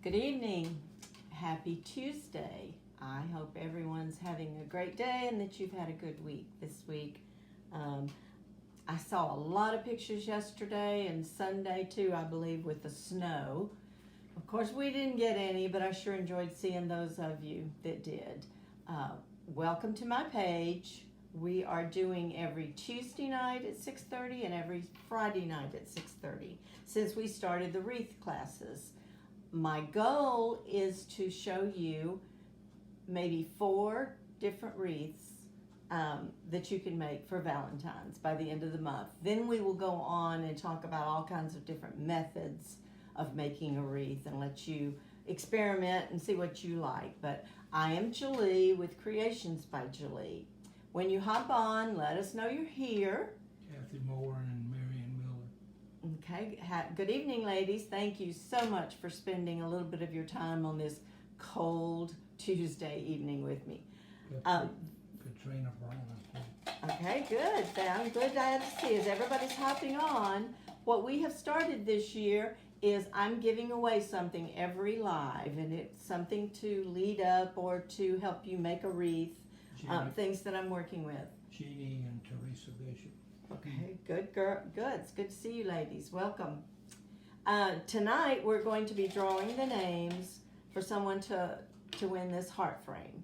Good evening. Happy Tuesday. I hope everyone's having a great day and that you've had a good week this week. I saw a lot of pictures yesterday and Sunday too, I believe, with the snow. Of course, we didn't get any, but I sure enjoyed seeing those of you that did. Welcome to my page. We are doing every Tuesday night at 6:30 and every Friday night at 6:30 since we started the wreath classes. My goal is to show you maybe 4 different wreaths that you can make for Valentine's by the end of the month. Then we will go on and talk about all kinds of different methods of making a wreath and let you experiment and see what you like. But I am Julie with Creations by Julie. When you hop on, let us know you're here. Kathy Moore and Marion Miller. Okay, good evening, ladies. Thank you so much for spending a little bit of your time on this cold Tuesday evening with me. Katrina Brown. Okay, good. I'm glad to see as everybody's hopping on. What we have started this year is I'm giving away something every live, and it's something to lead up or to help you make a wreath, things that I'm working with. Jeannie and Teresa Bishop. Okay, good, girl. Good. It's good to see you, ladies. Welcome. Tonight we're going to be drawing the names for someone to win this heart frame.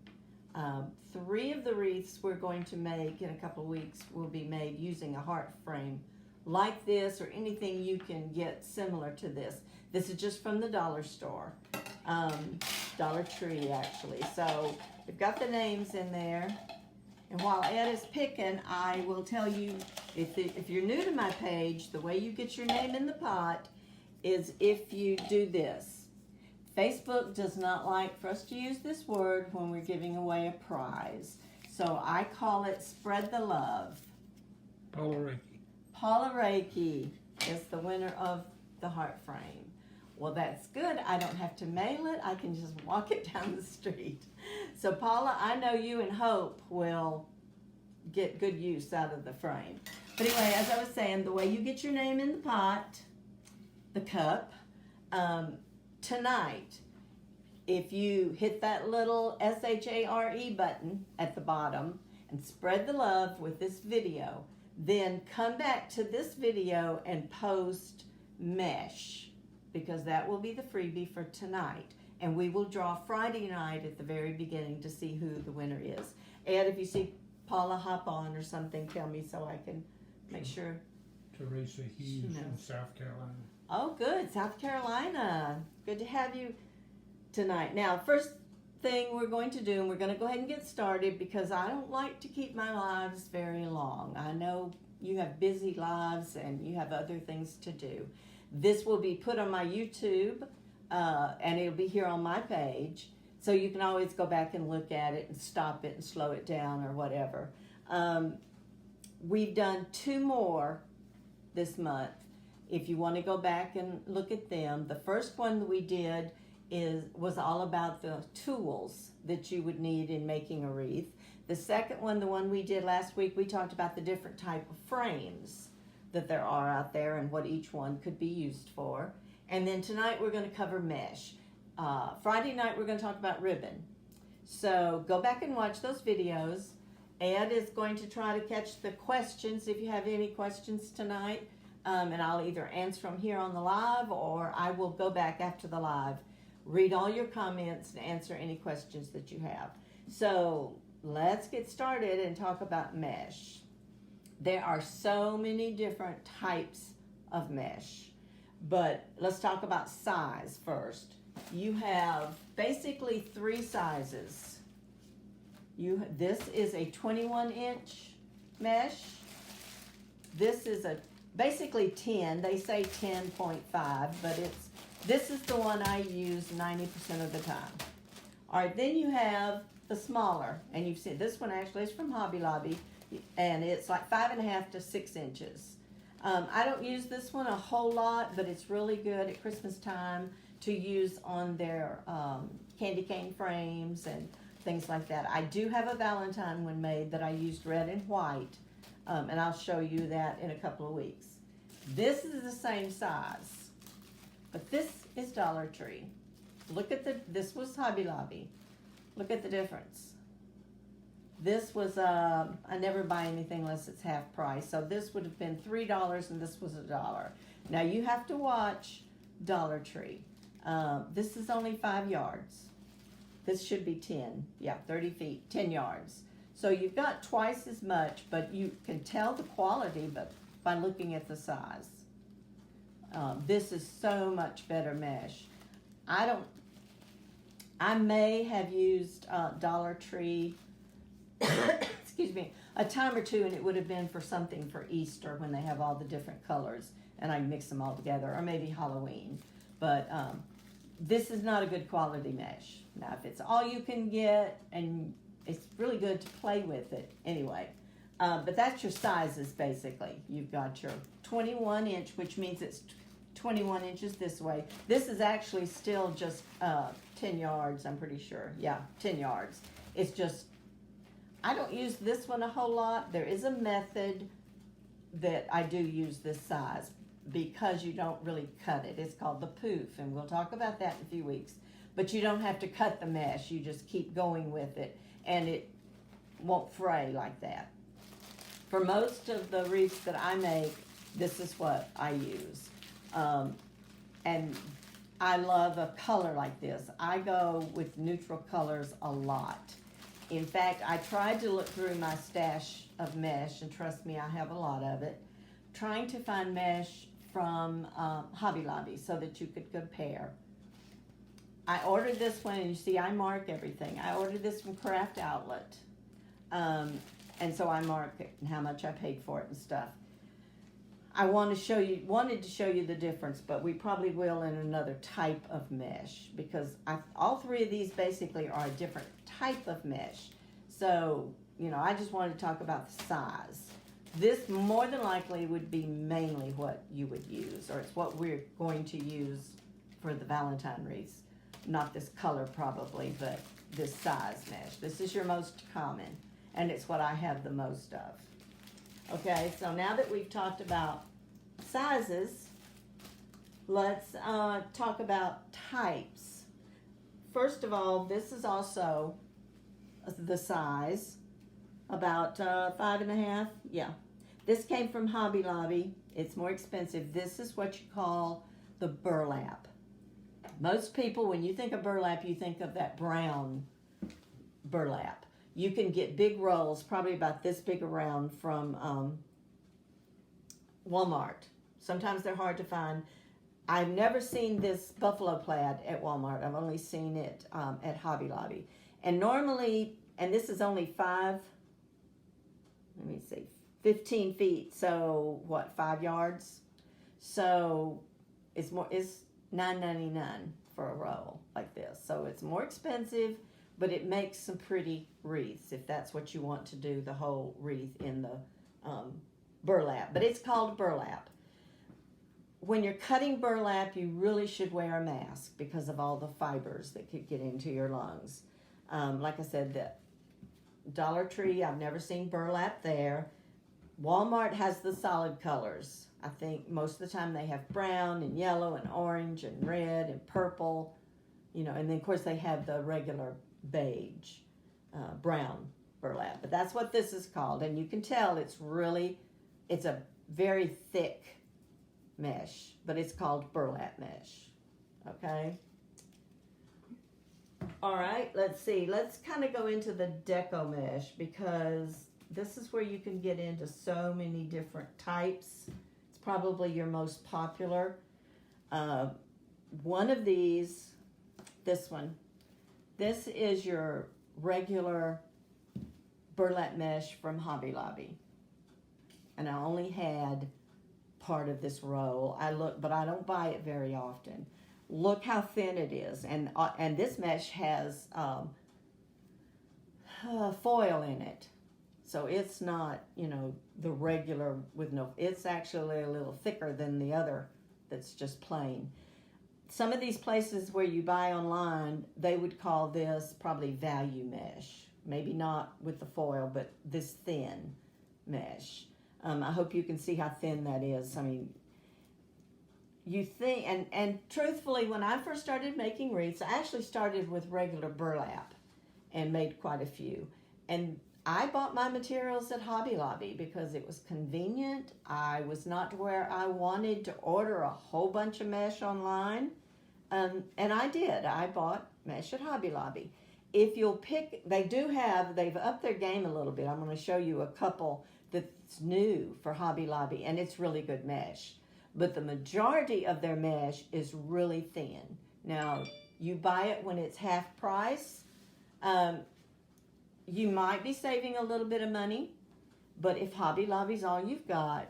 3 of the wreaths we're going to make in a couple of weeks will be made using a heart frame like this or anything you can get similar to this. This is just from the dollar store, Dollar Tree actually. So we've got the names in there. And while Ed is picking, I will tell you, if you're new to my page, the way you get your name in the pot is if you do this. Facebook does not like for us to use this word when we're giving away a prize. So I call it spread the love. Paula Reiki. Paula Reiki is the winner of the heart frame. Well, that's good. I don't have to mail it. I can just walk it down the street. So Paula, I know you and Hope will get good use out of the frame. But anyway, as I was saying, the way you get your name in the pot, the cup, tonight, if you hit that little SHARE button at the bottom and spread the love with this video, then come back to this video and post mesh, because that will be the freebie for tonight. And we will draw Friday night at the very beginning to see who the winner is. Ed, if you see Paula hop on or something, tell me so I can make sure. Teresa Hughes from South Carolina. Oh, good. South Carolina. Good to have you tonight. Now, first thing we're going to do, and we're going to go ahead and get started because I don't like to keep my lives very long. I know you have busy lives and you have other things to do. This will be put on my YouTube, and it'll be here on my page. So you can always go back and look at it and stop it and slow it down or whatever. We've done 2 more this month. If you want to go back and look at them, the first one that we did was all about the tools that you would need in making a wreath. The second one, the one we did last week, we talked about the different type of frames that there are out there and what each one could be used for. And then tonight we're going to cover mesh. Friday night we're going to talk about ribbon. So go back and watch those videos. Ed is going to try to catch the questions if you have any questions tonight. And I'll either answer them here on the live or I will go back after the live, read all your comments and answer any questions that you have. So let's get started and talk about mesh. There are so many different types of mesh, but let's talk about size first. You have basically 3 sizes. This is a 21-inch mesh. This is a basically 10. They say 10.5, but this is the one I use 90% of the time. All right, then you have the smaller, and you've seen this one actually is from Hobby Lobby, and it's like 5.5 to 6 inches. I don't use this one a whole lot, but it's really good at Christmas time to use on their candy cane frames and things like that. I do have a Valentine one made that I used red and white, and I'll show you that in a couple of weeks. This is the same size, but this is Dollar Tree. look at this was Hobby Lobby. Look at the difference. This was, I never buy anything unless it's half price. So this would have been $3 and this was $1. Now you have to watch Dollar Tree. This is only 5 yards. This should be 10. Yeah, 30 feet, 10 yards. So you've got twice as much, but you can tell the quality by looking at the size. This is so much better mesh. I may have used Dollar Tree, excuse me, a time or two, and it would have been for something for Easter when they have all the different colors, and I mix them all together, or maybe Halloween. But this is not a good quality mesh. Now, if it's all you can get, and it's really good to play with it anyway. But that's your sizes, basically. You've got your 21 inch, which means it's 21 inches this way. This is actually still just 10 yards, I'm pretty sure. Yeah, 10 yards. It's just, I don't use this one a whole lot. There is a method that I do use this size because you don't really cut it. It's called the poof, and we'll talk about that in a few weeks. But you don't have to cut the mesh. You just keep going with it, and it won't fray like that. For most of the wreaths that I make, this is what I use. And I love a color like this. I go with neutral colors a lot. In fact, I tried to look through my stash of mesh, and trust me, I have a lot of it, trying to find mesh from Hobby Lobby so that you could compare. I ordered this one, and you see I mark everything. I ordered this from Craft Outlet. And so I mark it and how much I paid for it and stuff. I wanted to show you the difference, but we probably will in another type of mesh, because all three of these basically are a different type of mesh. So, I just wanted to talk about the size. This more than likely would be mainly what you would use, or it's what we're going to use for the Valentine wreaths. Not this color probably, but this size mesh. This is your most common, and it's what I have the most of. Okay, so now that we've talked about sizes, let's talk about types. First of all, this is also the size, about 5.5. Yeah, this came from Hobby Lobby. It's more expensive. This is what you call the burlap. Most people, when you think of burlap, you think of that brown burlap. You can get big rolls, probably about this big around, from Walmart. Sometimes they're hard to find. I've never seen this buffalo plaid at Walmart. I've only seen it at Hobby Lobby. And normally, and this is only 15 feet. So what, 5 yards? So it's $9.99 for a roll like this. So it's more expensive, but it makes some pretty wreaths if that's what you want to do, the whole wreath in the burlap. But it's called burlap. When you're cutting burlap, you really should wear a mask because of all the fibers that could get into your lungs. Like I said, the Dollar Tree, I've never seen burlap there. Walmart has the solid colors. I think most of the time they have brown and yellow and orange and red and purple, and then of course they have the regular beige, brown burlap. But that's what this is called, and you can tell it's a very thick mesh, but it's called burlap mesh. Okay? All right, let's see. Let's kind of go into the deco mesh, because this is where you can get into so many different types. It's probably your most popular. One of these, this one, this is your regular burlap mesh from Hobby Lobby. And I only had part of this roll. But I don't buy it very often. Look how thin it is. And this mesh has foil in it. So it's not, the regular with no, it's actually a little thicker than the other that's just plain. Some of these places where you buy online, they would call this probably value mesh. Maybe not with the foil, but this thin mesh. I hope you can see how thin that is. I mean, you think, and truthfully, when I first started making wreaths, I actually started with regular burlap and made quite a few. And I bought my materials at Hobby Lobby because it was convenient. I was not to where I wanted to order a whole bunch of mesh online. And I did. I bought mesh at Hobby Lobby. If you'll pick, they've upped their game a little bit. I'm going to show you a couple that's new for Hobby Lobby, and it's really good mesh. But the majority of their mesh is really thin. Now, you buy it when it's half price. You might be saving a little bit of money, but if Hobby Lobby's all you've got,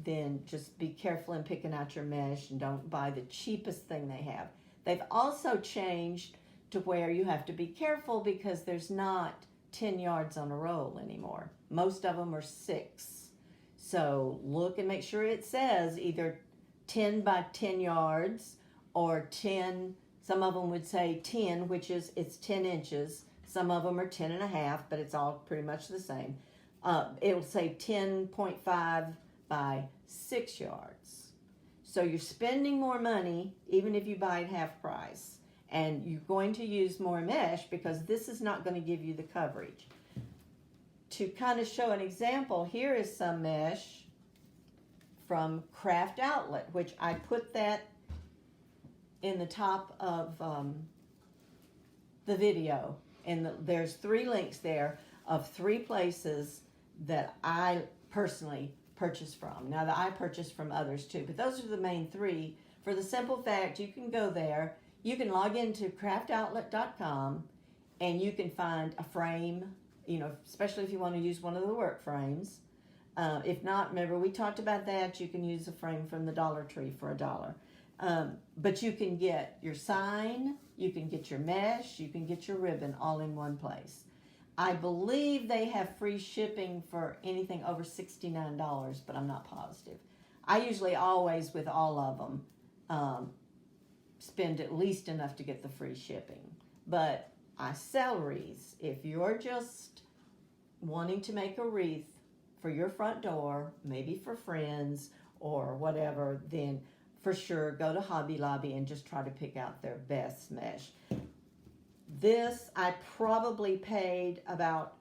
then just be careful in picking out your mesh and don't buy the cheapest thing they have. They've also changed to where you have to be careful because there's not 10 yards on a roll anymore. Most of them are 6. So look and make sure it says either 10 by 10 yards or 10. Some of them would say 10, which is it's 10 inches. Some of them are 10 and a half, but it's all pretty much the same. It'll say 10.5 by 6 yards. So you're spending more money even if you buy it half price. And you're going to use more mesh because this is not going to give you the coverage. To kind of show an example, here is some mesh from Craft Outlet, which I put that in the top of the video. And there's 3 links there of 3 places that I personally purchased from. Now, that I purchased from others too, but those are the main 3. For the simple fact, you can go there, you can log into craftoutlet.com, and you can find a frame, especially if you want to use one of the work frames. If not, remember we talked about that, you can use a frame from the Dollar Tree for $1. But you can get your sign, you can get your mesh, you can get your ribbon all in one place. I believe they have free shipping for anything over $69, but I'm not positive. I usually always, with all of them, spend at least enough to get the free shipping. But I sell wreaths. If you're just wanting to make a wreath for your front door, maybe for friends or whatever, then for sure go to Hobby Lobby and just try to pick out their best mesh. This I probably paid about,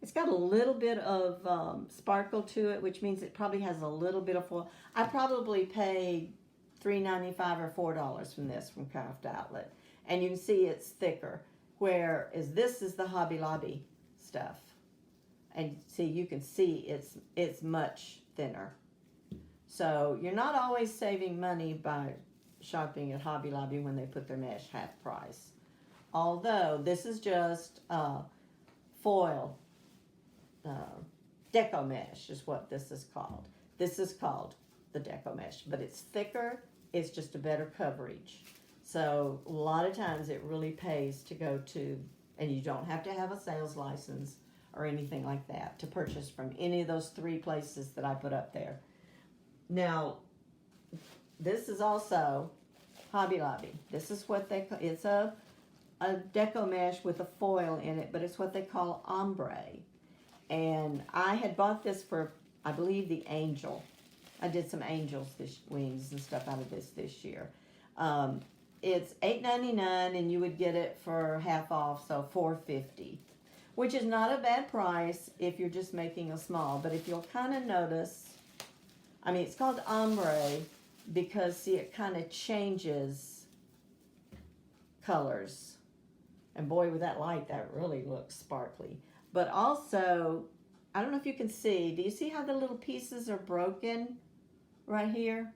it's got a little bit of sparkle to it, which means it probably has a little bit of foil. I probably paid $3.95 or $4 from this from Craft Outlet. And you can see it's thicker, whereas this is the Hobby Lobby stuff. And see, you can see it's much thinner. So you're not always saving money by shopping at Hobby Lobby when they put their mesh half price. Although this is just foil, deco mesh is what this is called. This is called the deco mesh, but it's thicker, it's just a better coverage. So a lot of times it really pays to go to, and you don't have to have a sales license or anything like that to purchase from any of those 3 places that I put up there. Now, this is also Hobby Lobby. This is what it's a deco mesh with a foil in it, but it's what they call ombre. And I had bought this for, I believe, the angel. I did some angels wings and stuff out of this year. It's $8.99 and you would get it for half off, so $4.50, which is not a bad price if you're just making a small. But if you'll kind of notice, it's called ombre because, see, it kind of changes colors. And boy, with that light, that really looks sparkly. But also, I don't know if you can see, do you see how the little pieces are broken right here?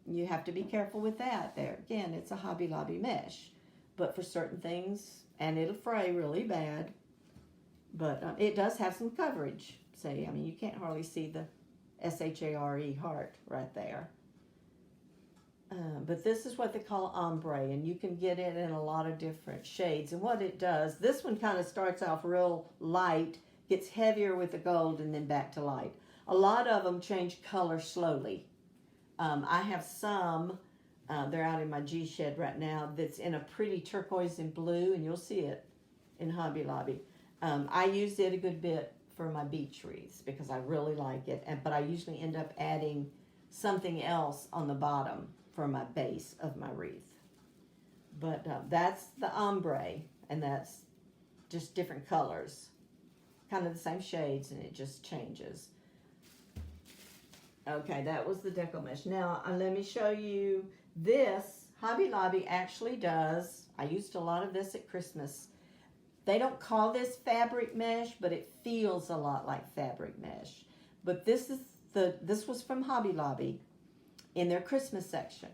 You have to be careful with that. There, again, it's a Hobby Lobby mesh. But for certain things, and it'll fray really bad, but it does have some coverage. See, you can't hardly see the S-H-A-R-E, heart, right there. But this is what they call ombre, and you can get it in a lot of different shades. And what it does, this one kind of starts off real light, gets heavier with the gold, and then back to light. A lot of them change color slowly. I have some, they're out in my G-shed right now, that's in a pretty turquoise and blue, and you'll see it in Hobby Lobby. I use it a good bit for my beach wreaths because I really like it, but I usually end up adding something else on the bottom for my base of my wreath. But that's the ombre, and that's just different colors. Kind of the same shades, and it just changes. Okay, that was the deco mesh. Now, let me show you this. Hobby Lobby actually does. I used a lot of this at Christmas. They don't call this fabric mesh, but it feels a lot like fabric mesh. But this was from Hobby Lobby in their Christmas section.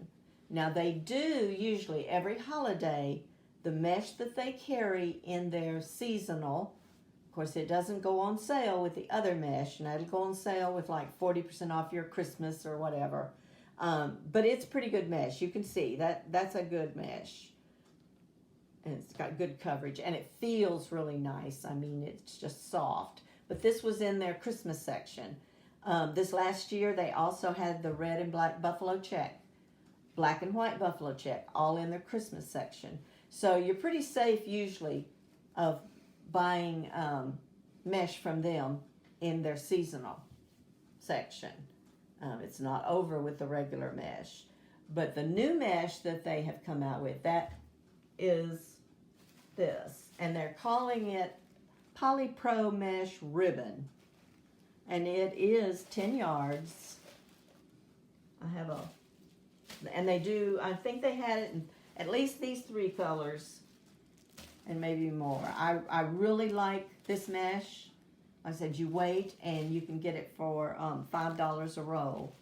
Now, they do usually every holiday, the mesh that they carry in their seasonal. Of course, it doesn't go on sale with the other mesh, and it'll go on sale with like 40% off your Christmas or whatever. But it's pretty good mesh. You can see that's a good mesh. And it's got good coverage, and it feels really nice. I mean, it's just soft. But this was in their Christmas section. This last year, they also had the red and black buffalo check, black and white buffalo check, all in their Christmas section. So you're pretty safe usually of buying mesh from them in their seasonal section. It's not over with the regular mesh. But the new mesh that they have come out with, that is this. And they're calling it Polypro Mesh Ribbon. And it is 10 yards. And they do, I think they had it in at least these 3 colors and maybe more. I really like this mesh. Like I said, you wait and you can get it for $5 a roll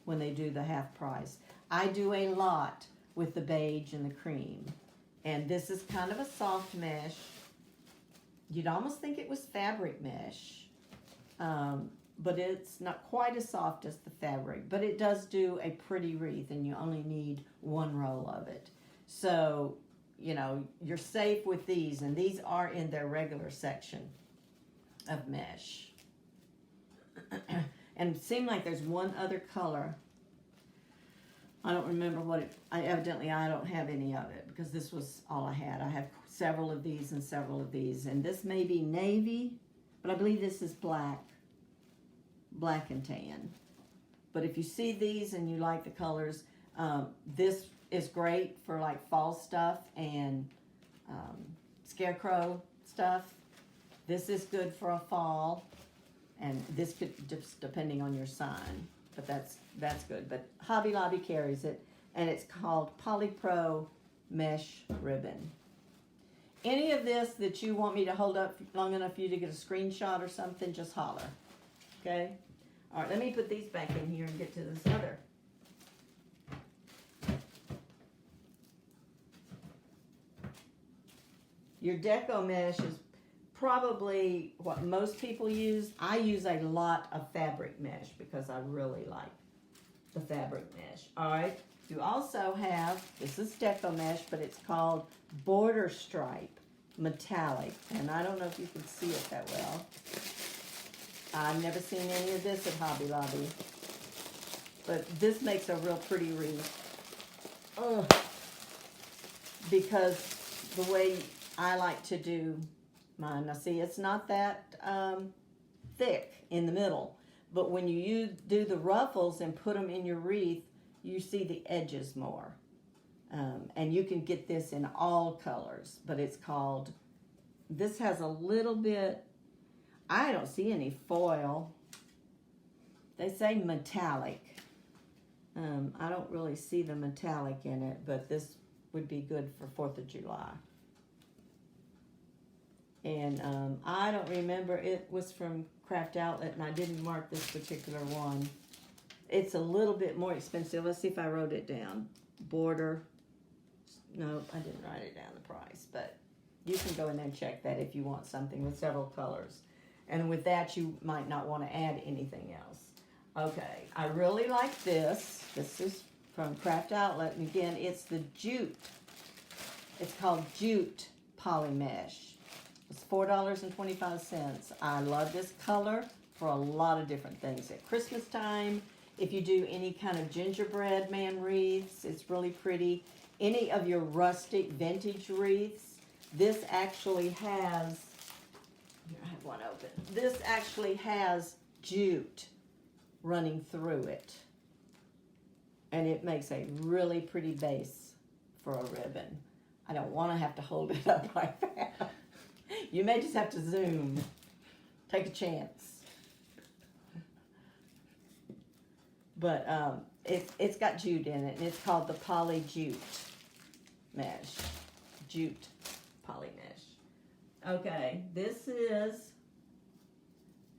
when they do the half price. I do a lot with the beige and the cream. And this is kind of a soft mesh. You'd almost think it was fabric mesh. But it's not quite as soft as the fabric. But it does do a pretty wreath, and you only need 1 roll of it. So, you know, you're safe with these. And these are in their regular section of mesh. And it seemed like there's one other color. I don't remember what it, I don't have any of it because this was all I had. I have several of these and several of these. And this may be navy, but I believe this is black and tan. But if you see these and you like the colors, this is great for like fall stuff and scarecrow stuff. This is good for a fall, and this could just depending on your sign. But that's good. But Hobby Lobby carries it, and it's called Polypro Mesh Ribbon. Any of this that you want me to hold up long enough for you to get a screenshot or something, just holler. Okay? All right, let me put these back in here and get to this other. Your deco mesh is probably what most people use. I use a lot of fabric mesh because I really like the fabric mesh. All right. You also have, this is deco mesh, but it's called Border Stripe Metallic. And I don't know if you can see it that well. I've never seen any of this at Hobby Lobby. But this makes a real pretty wreath. Because the way I like to do mine. Now see, it's not that thick in the middle, but when you do the ruffles and put them in your wreath, you see the edges more. And you can get this in all colors, but it's called, this has a little bit, I don't see any foil. They say metallic. I don't really see the metallic in it, but this would be good for 4th of July. And I don't remember, it was from Craft Outlet, and I didn't mark this particular one. It's a little bit more expensive. Let's see if I wrote it down. Border. No, I didn't write it down, the price. But you can go in there and check that if you want something with several colors. And with that, you might not want to add anything else. Okay, I really like this. This is from Craft Outlet. And again, it's the jute. It's called Jute Poly Mesh. It's $4.25. I love this color for a lot of different things. At Christmas time, if you do any kind of gingerbread man wreaths, it's really pretty. Any of your rustic vintage wreaths, this actually has, here I have one open. This actually has jute running through it. and it makes a really pretty base for a ribbon. I don't want to have to hold it up like that. You may just have to zoom. Take a chance. But it's got jute in it, and it's called the poly jute mesh. Jute poly mesh. Okay, this is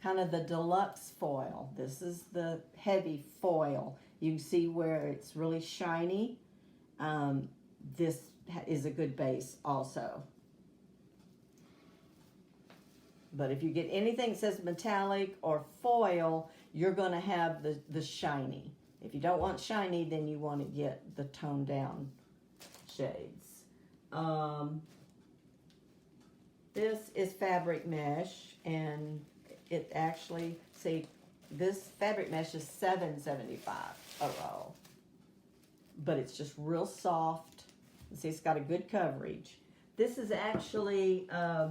kind of the deluxe foil. This is the heavy foil. You can see where it's really shiny. This is a good base also. But if you get anything that says metallic or foil, you're going to have the shiny. If you don't want shiny, then you want to get the toned down shades. This is fabric mesh, and it actually, see, this fabric mesh is $7.75 a roll. But it's just real soft. See, it's got a good coverage. This is actually, I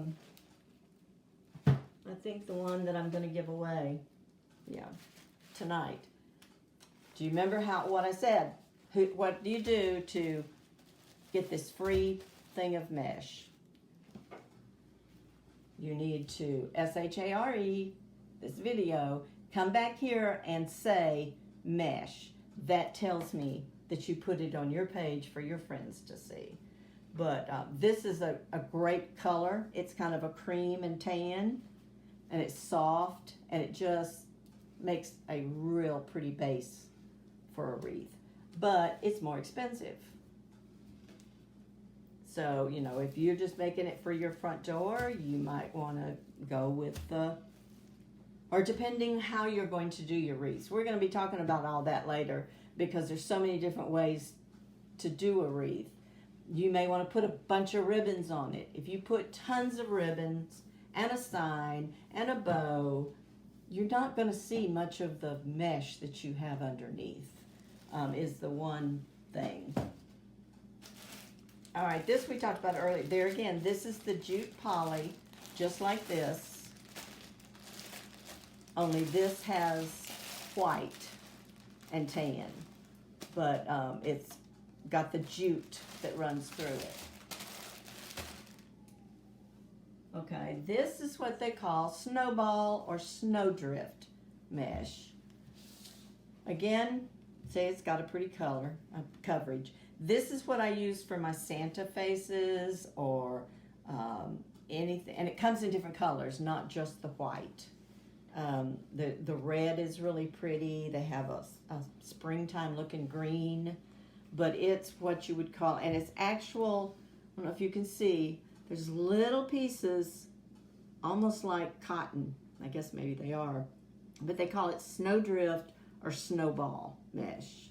think the one that I'm going to give away, tonight. Do you remember what I said? What do you do to get this free thing of mesh? You need to SHARE this video, come back here and say mesh. That tells me that you put it on your page for your friends to see. But this is a great color. It's kind of a cream and tan, and it's soft, and it just makes a real pretty base for a wreath. But it's more expensive. So, if you're just making it for your front door, you might want to go with or depending how you're going to do your wreaths. We're going to be talking about all that later because there's so many different ways to do a wreath. You may want to put a bunch of ribbons on it. If you put tons of ribbons and a sign and a bow, you're not going to see much of the mesh that you have underneath, is the one thing. All right, this we talked about earlier. There again, this is the jute poly, just like this. Only this has white and tan, but it's got the jute that runs through it. Okay, this is what they call snowball or snowdrift mesh. Again, say it's got a pretty color, coverage. This is what I use for my Santa faces or anything, and it comes in different colors, not just the white. The red is really pretty. They have a springtime looking green, but it's what you would call, and it's actual, I don't know if you can see, there's little pieces almost like cotton. I guess maybe they are, but they call it snowdrift or snowball mesh.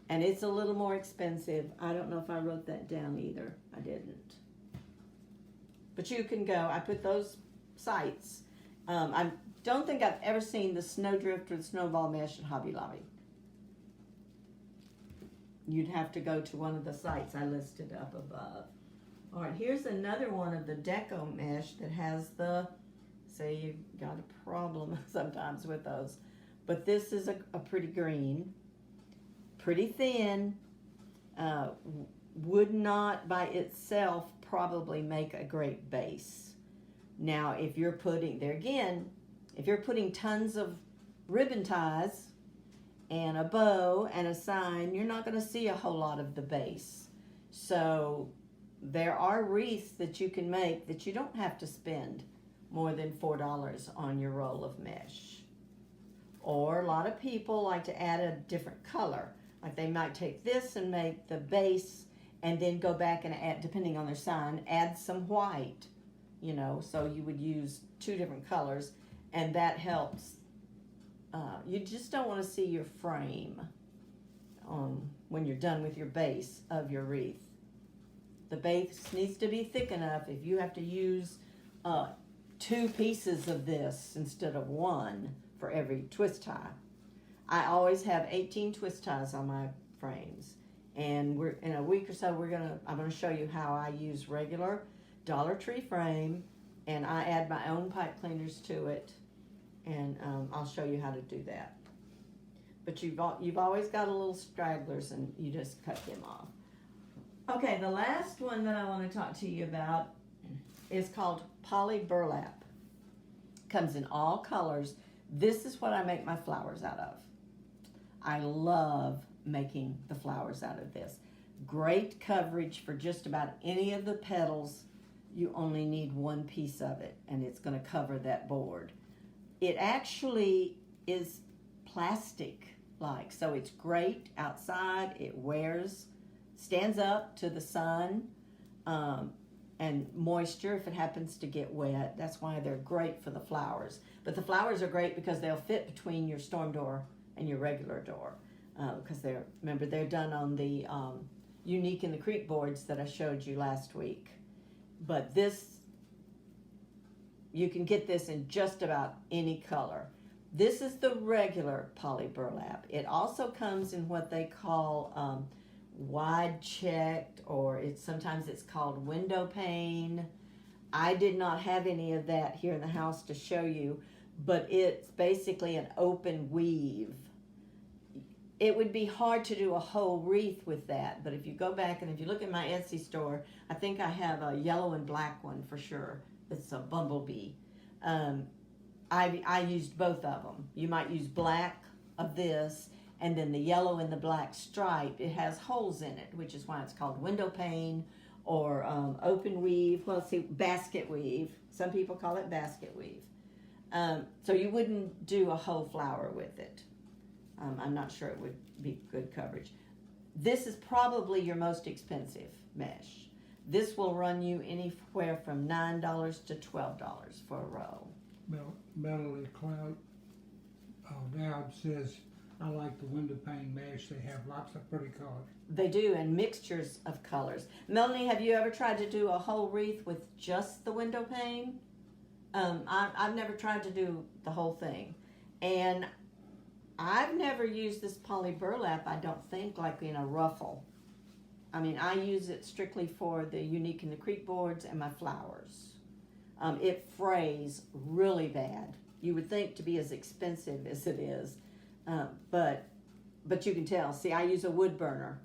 And it's a little more expensive. I don't know if I wrote that down either. I didn't. But you can go. I put those sites. I don't think I've ever seen the snowdrift or the snowball mesh at Hobby Lobby. You'd have to go to one of the sites I listed up above. All right, here's another one of the deco mesh that has the, say you've got a problem sometimes with those. But this is a pretty green. Pretty thin, would not by itself probably make a great base. Now, if you're putting, there again, if you're putting tons of ribbon ties and a bow and a sign, you're not going to see a whole lot of the base. So there are wreaths that you can make that you don't have to spend more than $4 on your roll of mesh. Or a lot of people like to add a different color. Like they might take this and make the base and then go back and add, depending on their sign, add some white, so you would use two different colors, and that helps. You just don't want to see your frame when you're done with your base of your wreath. The base needs to be thick enough if you have to use 2 pieces of this instead of 1 for every twist tie. I always have 18 twist ties on my frames, and we're in a week or so I'm gonna show you how I use regular Dollar Tree frame, and I add my own pipe cleaners to it, and I'll show you how to do that. but you've always got a little stragglers, and you just cut them off. Okay, the last one that I want to talk to you about is called poly burlap. Comes in all colors. This is what I make my flowers out of. I love making the flowers out of this. Great coverage for just about any of the petals. You only need one piece of it, and it's going to cover that board. It actually is plastic-like, so it's great outside. It wears, stands up to the sun and moisture if it happens to get wet. That's why they're great for the flowers. But the flowers are great because they'll fit between your storm door and your regular door, because they're done on the Unique in the Creek boards that I showed you last week. But this, you can get this in just about any color. This is the regular poly burlap. It also comes in what they call wide checked, or sometimes it's called window pane. I did not have any of that here in the house to show you, but it's basically an open weave. It would be hard to do a whole wreath with that, but if you go back and if you look at my Etsy store, I think I have a yellow and black one for sure. It's a bumblebee. I used both of them. You might use black of this, and then the yellow and the black stripe. It has holes in it, which is why it's called window pane or open weave. Well, let's see, basket weave. Some people call it basket weave. So you wouldn't do a whole flower with it. I'm not sure it would be good coverage. This is probably your most expensive mesh. This will run you anywhere from $9 to $12 for a row. Melody Cloud Dowd says, I like the window pane mesh. They have lots of pretty colors. They do, and mixtures of colors. Melanie, have you ever tried to do a whole wreath with just the window pane? I've never tried to do the whole thing. And I've never used this poly burlap, I don't think, like in a ruffle. I mean, I use it strictly for the Unique in the Creek boards and my flowers. It frays really bad. You would think to be as expensive as it is, but you can tell. See, I use a wood burner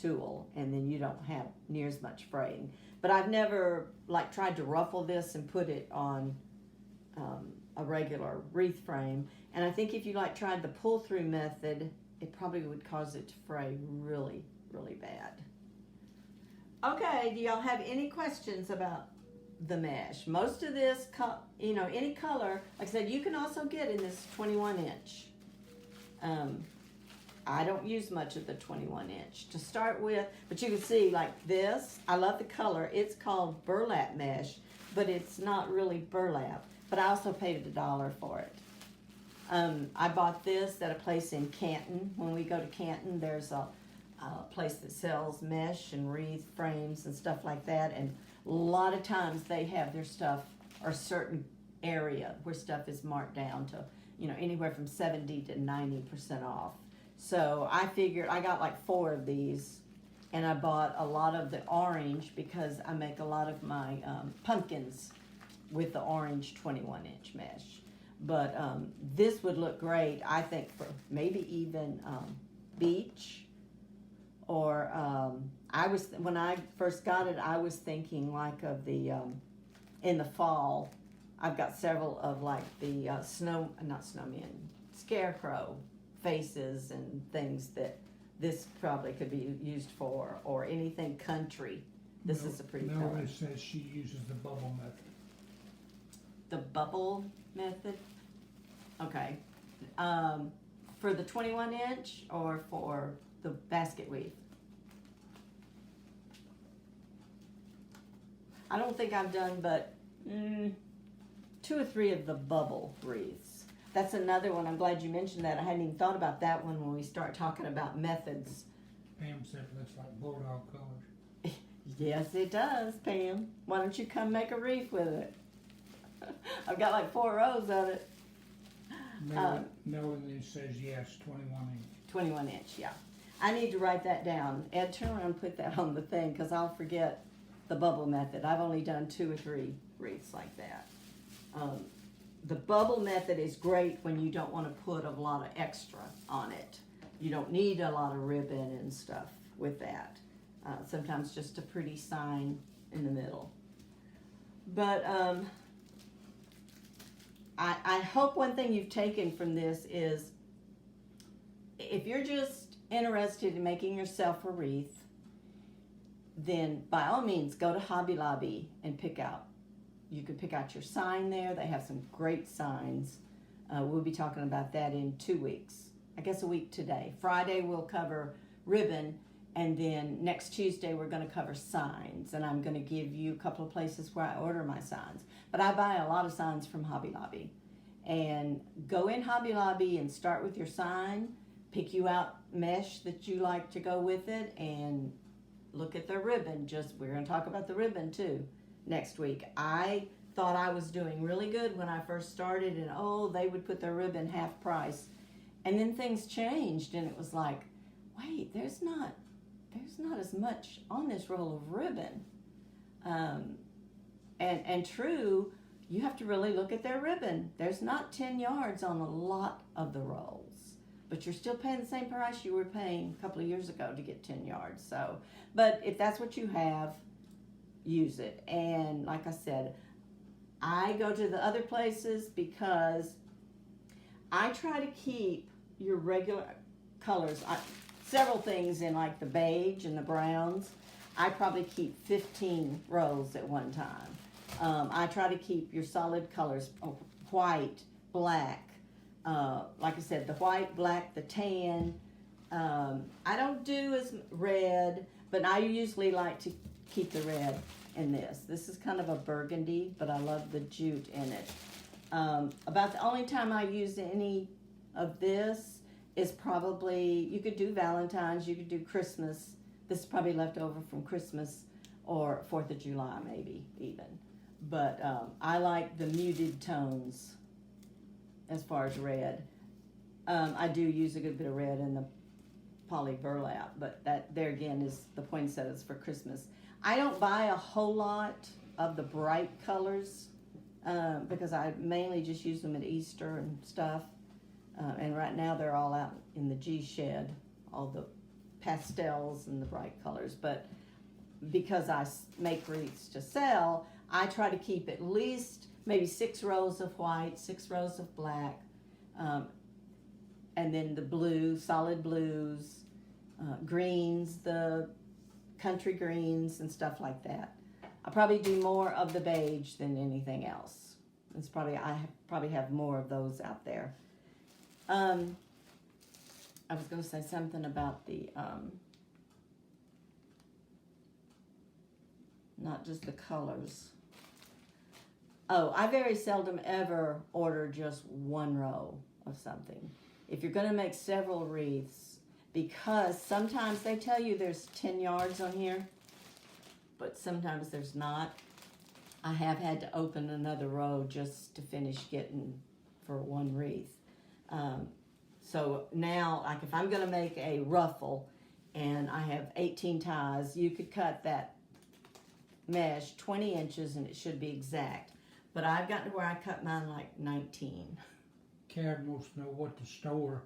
tool, and then you don't have near as much fraying. But I've never tried to ruffle this and put it on a regular wreath frame. And I think if you tried the pull-through method, it probably would cause it to fray really, really bad. Okay, do y'all have any questions about the mesh? Most of this, any color, like I said, you can also get in this 21 inch. I don't use much of the 21 inch to start with, but you can see like this. I love the color. It's called burlap mesh, but it's not really burlap. But I also paid $1 for it. I bought this at a place in Canton. When we go to Canton, there's a place that sells mesh and wreath frames and stuff like that. And a lot of times they have their stuff, or a certain area where stuff is marked down to, anywhere from 70 to 90% off. So I figured I got 4 of these, and I bought a lot of the orange because I make a lot of my pumpkins with the orange 21 inch mesh. But this would look great, I think, for maybe even beach, or when I first got it, I was thinking of the in the fall. I've got several of the scarecrow faces and things that this probably could be used for, or anything country. This is a pretty color. Melody says she uses the bubble method. The bubble method? Okay. For the 21 inch or for the basket weave? I don't think I've done but 2 or 3 of the bubble wreaths. That's another one. I'm glad you mentioned that. I hadn't even thought about that one when we start talking about methods. Pam said it looks like bulldog colors. Yes, it does, Pam. Why don't you come make a wreath with it? I've got 4 rows of it. Melanie says yes, 21 inch. 21 inch, yeah. I need to write that down. Ed, turn around and put that on the thing, because I'll forget the bubble method. I've only done 2 or 3 wreaths like that. The bubble method is great when you don't want to put a lot of extra on it. You don't need a lot of ribbon and stuff with that. Sometimes just a pretty sign in the middle. But I hope one thing you've taken from this is, if you're just interested in making yourself a wreath, then by all means go to Hobby Lobby and you can pick out your sign there. They have some great signs. We'll be talking about that in 2 weeks. I guess a week today. Friday we'll cover ribbon, and then next Tuesday we're going to cover signs, and I'm going to give you a couple of places where I order my signs. But I buy a lot of signs from Hobby Lobby. And go in Hobby Lobby and start with your sign, pick you out mesh that you like to go with it, and look at their ribbon. We're going to talk about the ribbon too next week. I thought I was doing really good when I first started, and they would put their ribbon half price. And then things changed, and it was like, wait, there's not as much on this roll of ribbon. And true, you have to really look at their ribbon. There's not 10 yards on a lot of the rolls, but you're still paying the same price you were paying a couple of years ago to get 10 yards. So, but if that's what you have, use it. And like I said, I go to the other places because I try to keep your regular colors. Several things in like the beige and the browns. I probably keep 15 rows at one time. I try to keep your solid colors, white, black. Like I said, the white, black, the tan. I don't do as red, but I usually like to keep the red in this. This is kind of a burgundy, but I love the jute in it. About the only time I use any of this is probably, you could do Valentine's, you could do Christmas. This is probably left over from Christmas or 4th of July maybe even. But I like the muted tones as far as red. I do use a good bit of red in the poly burlap, but that there again is the poinsettias for Christmas. I don't buy a whole lot of the bright colors because I mainly just use them at Easter and stuff. And right now they're all out in the G shed, all the pastels and the bright colors. But because I make wreaths to sell, I try to keep at least maybe 6 rows of white, 6 rows of black, and then the blue, solid blues, greens, the country greens and stuff like that. I probably do more of the beige than anything else. I probably have more of those out there. I was going to say something about the not just the colors. I very seldom ever order just one row of something. If you're going to make several wreaths, because sometimes they tell you there's 10 yards on here, but sometimes there's not. I have had to open another row just to finish getting for one wreath. So now, like if I'm going to make a ruffle and I have 18 ties, you could cut that mesh 20 inches and it should be exact. But I've gotten to where I cut mine like 19. Karen wants to know what the store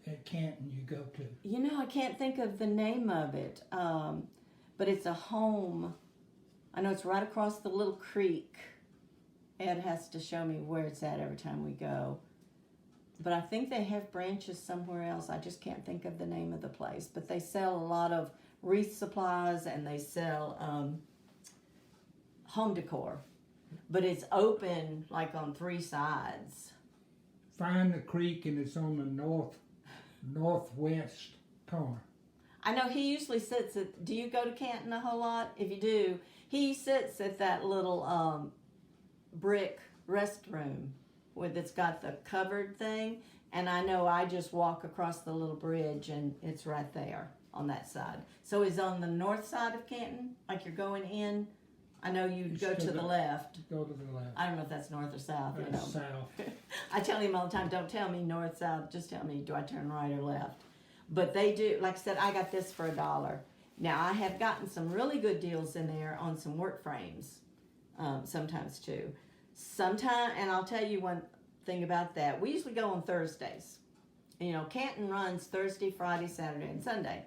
at Canton you go to. You know, I can't think of the name of it, but it's a home. I know it's right across the little creek. Ed has to show me where it's at every time we go. But I think they have branches somewhere else. I just can't think of the name of the place. But they sell a lot of wreath supplies and they sell home decor. But it's open like on 3 sides. Find the creek and it's on the northwest corner. I know he usually sits at, do you go to Canton a whole lot? If you do, he sits at that little brick restroom that's got the covered thing, and I know I just walk across the little bridge and it's right there on that side. So it's on the north side of Canton, like you're going in. I know you go to the left. Go to the left. I don't know if that's north or south. That's south. I tell him all the time, don't tell me north, south, just tell me, do I turn right or left? But they do, like I said, I got this for $1. Now I have gotten some really good deals in there on some work frames, sometimes too. Sometimes, and I'll tell you one thing about that. We usually go on Thursdays Canton runs Thursday, Friday, Saturday, and Sunday.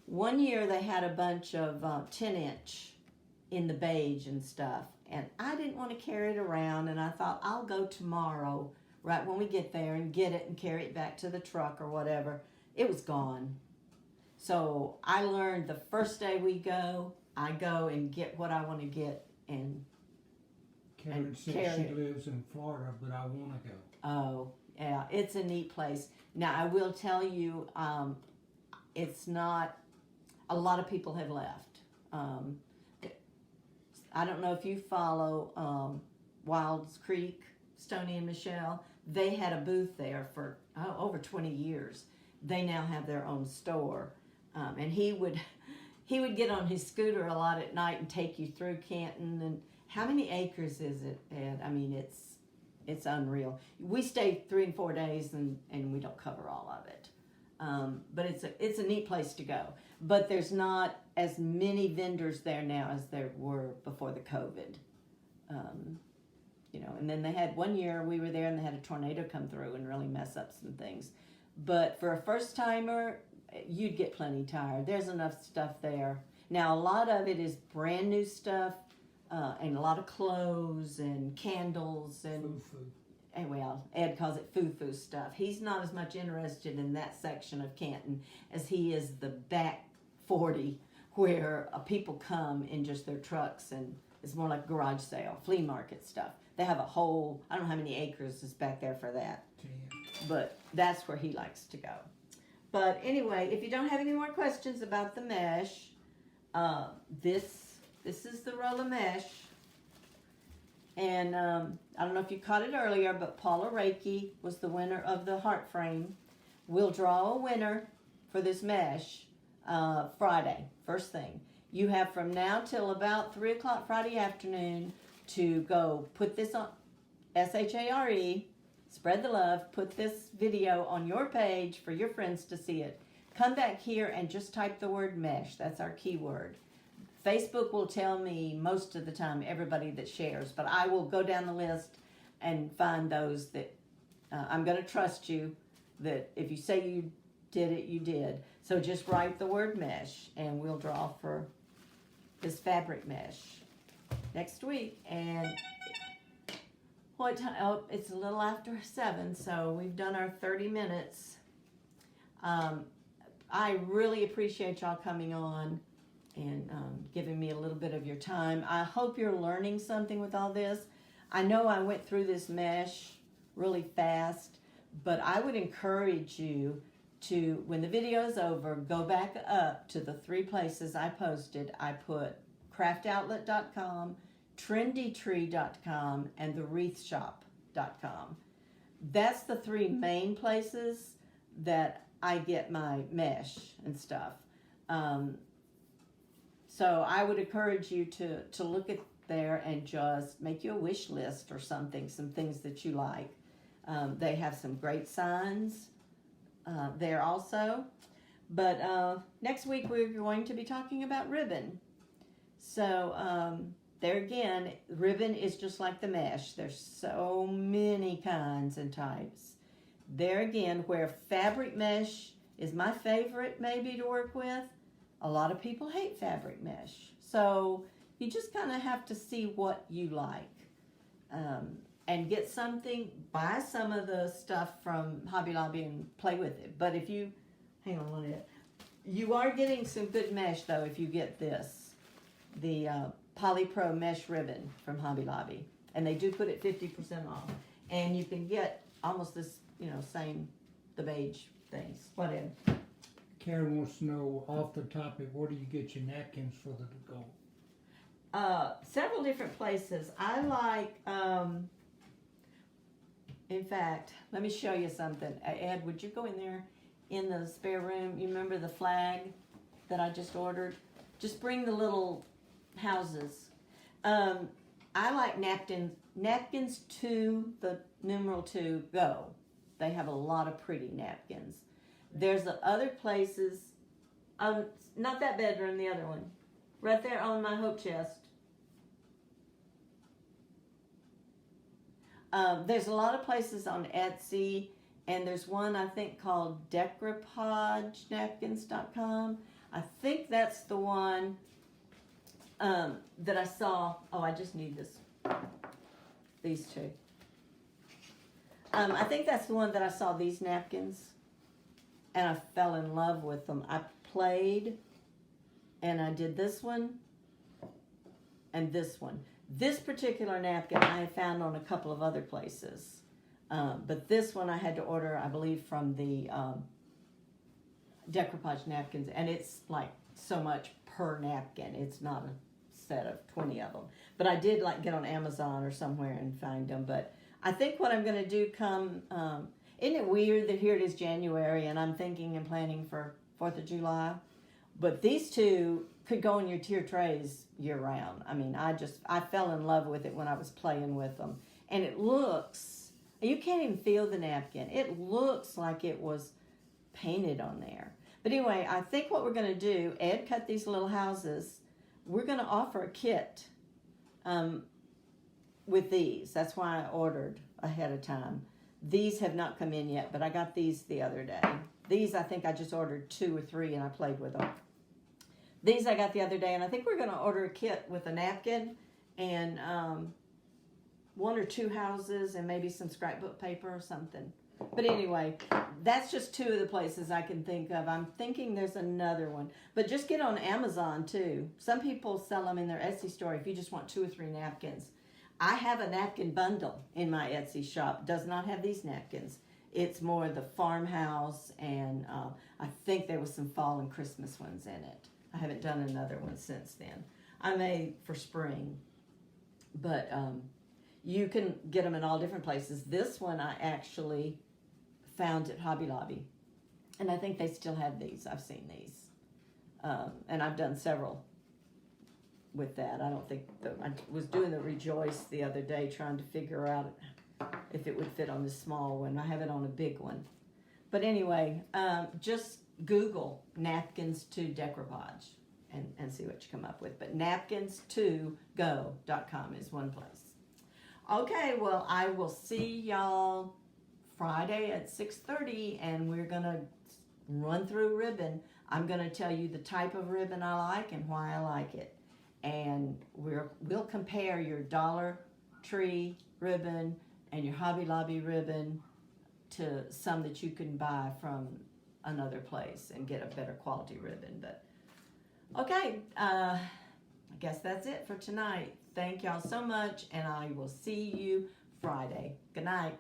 One year they had a bunch of 10-inch in the beige and stuff, and I didn't want to carry it around, and I thought I'll go tomorrow right when we get there and get it and carry it back to the truck or whatever. It was gone. So I learned the first day we go, I go and get what I want to get and Karen said carry she it. lives in Florida, but I want to go. Oh, yeah, it's a neat place. Now, I will tell you, it's not, a lot of people have left. I don't know if you follow Wilds Creek, Stoney and Michelle. They had a booth there for over 20 years. They now have their own store. And he would get on his scooter a lot at night and take you through Canton. And how many acres is it, Ed? I mean, it's unreal. We stay 3 and 4 days and we don't cover all of it. But it's a neat place to go. But there's not as many vendors there now as there were before the COVID. And then they had one year we were there and they had a tornado come through and really mess up some things. But for a first timer, you'd get plenty tired. There's enough stuff there. Now, a lot of it is brand new stuff and a lot of clothes and candles and Foo-foo. and well, Ed calls it foo-foo stuff. He's not as much interested in that section of Canton as he is the back 40 where people come in just their trucks, and it's more like garage sale, flea market stuff. They have a whole, I don't know how many acres is back there for that, 10. but that's where he likes to go. But anyway, if you don't have any more questions about the mesh, this is the roll of mesh. And I don't know if you caught it earlier, but Paula Reiki was the winner of the heart frame. We'll draw a winner for this mesh Friday, first thing. You have from now till about 3 o'clock Friday afternoon to go put this on SHARE, spread the love, put this video on your page for your friends to see it. Come back here and just type the word mesh. That's our keyword. Facebook will tell me most of the time everybody that shares, but I will go down the list and find those that I'm going to trust you that if you say you did it, you did. So just write the word mesh and we'll draw for this fabric mesh next week. And what time? Oh, it's a little after 7, so we've done our 30 minutes. I really appreciate y'all coming on and giving me a little bit of your time. I hope you're learning something with all this. I know I went through this mesh really fast, but I would encourage you to, when the video is over, go back up to the 3 places I posted. I put craftoutlet.com, trendytree.com, and thewreathshop.com. That's the 3 main places that I get my mesh and stuff. So I would encourage you to look at there and just make you a wish list or something, some things that you like. They have some great signs there also. But next week we're going to be talking about ribbon. So there again, ribbon is just like the mesh. There's so many kinds and types. There again, where fabric mesh is my favorite maybe to work with, a lot of people hate fabric mesh. So you just kind of have to see what you like. And get something, buy some of the stuff from Hobby Lobby and play with it. But if you, hang on one minute, you are getting some good mesh though if you get this, the Polypro mesh ribbon from Hobby Lobby. And they do put it 50% off. And you can get almost this, same, the beige things, whatever. Karen wants to know off the topic, where do you get your napkins for the to-go? Several different places. I like, in fact, let me show you something. Ed, would you go in there in the spare room? You remember the flag that I just ordered? Just bring the little houses. I like napkins to the numeral 2 go. They have a lot of pretty napkins. There's the other places, not that bedroom, the other one. Right there on my hope chest. There's a lot of places on Etsy And there's one I think called decorapagenapkins.com. I think that's the one that I saw. Oh, I just need these two. I think that's the one that I saw these napkins, and I fell in love with them. I played, and I did this one, and this one. This particular napkin I found on a couple of other places, but this one I had to order, I believe, from the decoupage napkins, and it's like so much per napkin. It's not a set of 20 of them, but I did like get on Amazon or somewhere and find them. But I think what I'm going to do isn't it weird that here it is January and I'm thinking and planning for 4th of July, but these two could go in your tier trays year round. I mean, I fell in love with it when I was playing with them, and it looks, you can't even feel the napkin. It looks like it was painted on there. But anyway, I think what we're going to do, Ed cut these little houses. We're going to offer a kit with these. That's why I ordered ahead of time. These have not come in yet, but I got these the other day. These, I think I just ordered 2 or 3 and I played with them. These I got the other day, and I think we're going to order a kit with a napkin and 1 or 2 houses and maybe some scrapbook paper or something. But anyway, that's just 2 of the places I can think of. I'm thinking there's another one. But just get on Amazon too. Some people sell them in their Etsy store if you just want 2 or 3 napkins. I have a napkin bundle in my Etsy shop. It does not have these napkins. It's more the farmhouse, and I think there was some fall and Christmas ones in it. I haven't done another one since then. I made for spring, but you can get them in all different places. This one I actually found at Hobby Lobby, and I think they still have these. I've seen these, and I've done several with that. I don't think I was doing the Rejoice the other day, trying to figure out if it would fit on this small one. I have it on a big one, but anyway, just Google napkins to decoupage and see what you come up with. But napkins2go.com is one place. Okay, well, I will see y'all Friday at 6:30, and we're going to run through ribbon. I'm going to tell you the type of ribbon I like and why I like it. And we'll compare your Dollar Tree ribbon and your Hobby Lobby ribbon to some that you can buy from another place and get a better quality ribbon. But okay, I guess that's it for tonight. Thank y'all so much, and I will see you Friday. Good night.